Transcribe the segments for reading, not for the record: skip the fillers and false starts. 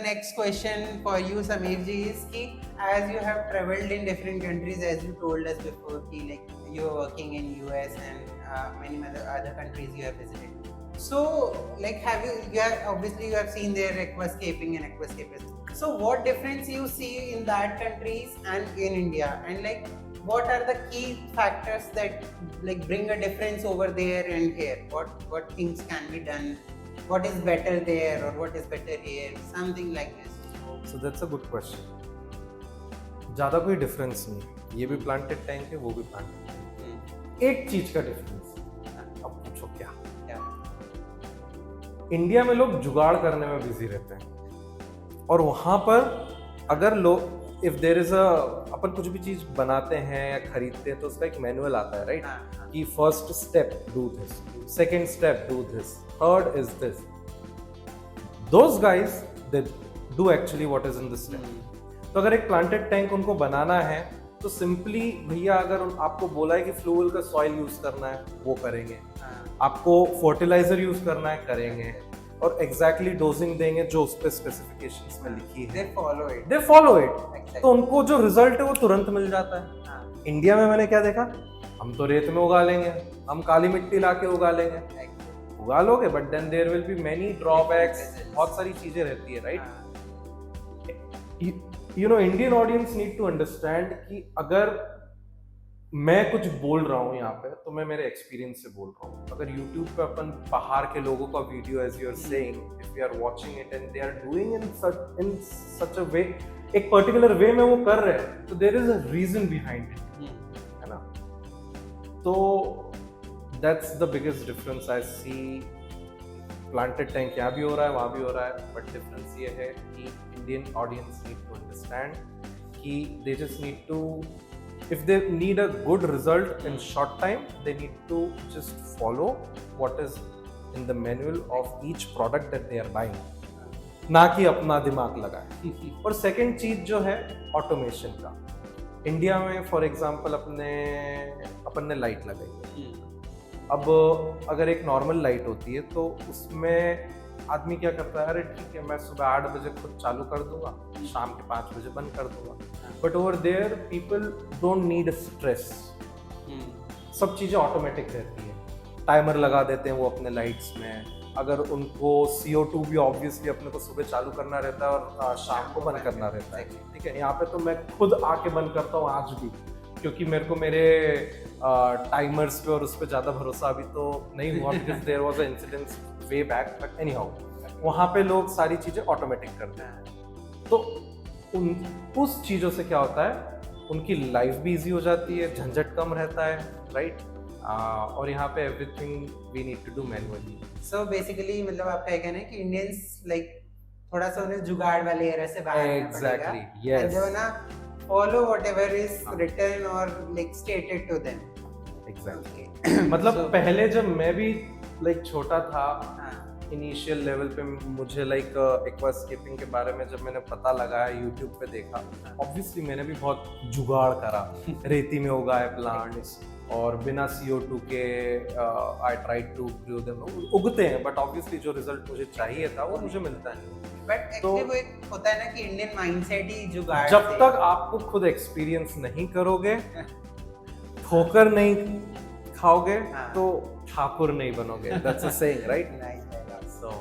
next question for you, Sameer ji, is ki, as you have traveled in different countries, as you told us before, ki, like you're working in US and many other countries you have visited. So, like, obviously you have seen their aquascaping and aquascapism. So, what difference you see in that countries and in India, and like, what are the key factors that like bring a difference over there and here? What things can be done? What is better there or what is better here? Something like this. So that's a good question. ज़्यादा कोई difference नहीं, ये भी planted tank है, वो भी planted tank है। एक चीज का डिफरेंस, अब पूछो क्या? इंडिया में लोग जुगाड़ करने में बिजी रहते हैं, और वहां पर अगर लोग इफ देयर इज अ, अपन कुछ भी चीज बनाते हैं या खरीदते हैं तो उसका एक मैनुअल आता है, राइट? कि first step do this, second step do this, third is this. Those guys they do actually what is in this step. तो अगर एक प्लांटेड टैंक उनको बनाना है तो सिंपली भैया अगर आपको बोला है कि फ्लूइल का सॉइल यूज करना है वो करेंगे, आपको फर्टिलाइजर यूज करना है करेंगे, और एग्जैक्टली डोजिंग देंगे जो उस पे स्पेसिफिकेशंस में लिखी है, दे फॉलो इट. तो उनको जो रिजल्ट है वो तुरंत मिल जाता है. इंडिया में मैंने क्या देखा, हम तो रेत में उगा लेंगे, हम काली मिट्टी लाके उगा लेंगे, उगा लोगे, but then there will be many drawbacks, बहुत सारी चीजें रहती है, right? You know, Indian audience need to understand कि अगर मैं कुछ बोल रहा हूँ यहाँ पे तो मैं मेरे एक्सपीरियंस से बोल रहा हूँ. अगर YouTube पे अपन बाहर के लोगों का video, as you are saying, if you are watching it and they are doing in such a way, एक पर्टिकुलर वे में वो कर रहे हैं, तो there is a reason behind it, है ना? तो that's the biggest difference I see. Planted tank यहाँ भी हो रहा है, वहाँ भी हो रहा है, बट डिफरेंस ये है कि Indian audience need to understand कि they just need to, if they need a good result in short time, they need to just follow what is in the manual of each product that they are buying, ना कि अपना दिमाग लगाए. और second चीज जो है automation का, इंडिया में फॉर एग्जांपल अपन ने लाइट लगाई. अब अगर एक नॉर्मल लाइट होती है तो उसमें आदमी क्या करता है, अरे ठीक है मैं सुबह 8 बजे खुद चालू कर दूंगा, शाम के 5 बजे बंद कर दूंगा. But over there people don't need stress, सब चीज़ें ऑटोमेटिक रहती है. टाइमर लगा देते हैं वो अपने लाइट्स में. अगर उनको CO2 भी ऑब्वियसली अपने को सुबह चालू करना रहता है और शाम को बंद करना रहता है, ठीक है? यहाँ पे तो मैं खुद आके बंद करता हूँ आज भी, क्योंकि मेरे को मेरे टाइमर्स पे और उस पर ज़्यादा भरोसा अभी तो नहीं हुआ, because there was a incidence way back. But anyhow, वहाँ पे लोग सारी चीज़ें ऑटोमेटिक करते हैं. तो उस चीज़ों से क्या होता है, उनकी लाइफ भी इजी हो जाती है, झंझट कम रहता है, राइट? और यहाँ पे everything we need to do manually. So basically मतलब आपका कहना है कि इंडियंस लाइक थोड़ा सा उन्हें जुगाड़ वाले एरा से बाहर आना पड़ेगा. Exactly, yes. जो ना फॉलो व्हाटएवर इज रिटन और like stated to them. Exactly. मतलब पहले जब मैं भी लाइक छोटा था, इनिशियल लेवल पे मुझे लाइक एक्वास्केपिंग के बारे में जब मैंने पता लगाया, यूट्यूब पे देखा, ऑब्वियसली मैंने भी बहुत जुगाड़ करा. रेती में उगाए प्लांट्स और बिना CO2 के I try to grow them. उगते हैं बट ऑब्वियसली जो रिजल्ट मुझे चाहिए था वो मुझे मिलता है. बट एक्चुअली वो एक होता है ना कि इंडियन माइंडसेट ही जुगाड़. जब तक आपको खुद एक्सपीरियंस नहीं करोगे, ठोकर नहीं खाओगे, तो ठाकुर नहीं बनोगे. That's a saying, right? So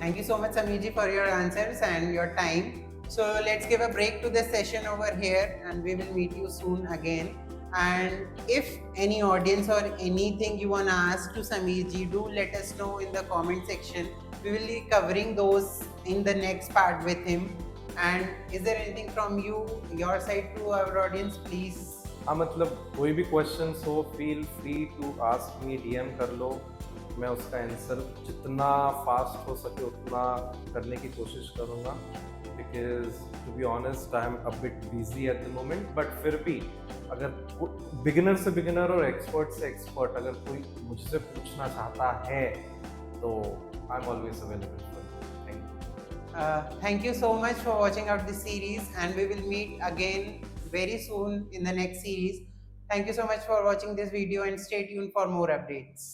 thank you so much, Sameer ji, for your answers and your time. So let's give a break to this session over here and we will meet you soon again. And if any audience or anything you want to ask to Sameer ji, do let us know in the comment section. We will be covering those in the next part with him. And is there anything from you, your side, to our audience, please? हाँ, मतलब कोई भी question हो, feel free to ask me, DM कर लो. मैं उसका answer जितना fast हो सके उतना करने की कोशिश करूँगा, because to be honest I am a bit busy at the moment. But फिर भी अगर बिगिनर से बिगिनर और एक्सपर्ट से एक्सपर्ट अगर कोई मुझसे पूछना चाहता है तो I am always available for you. Thank you so much for watching out this series, and we will meet again very soon in the next series. Thank you so much for watching this video and stay tuned for more updates.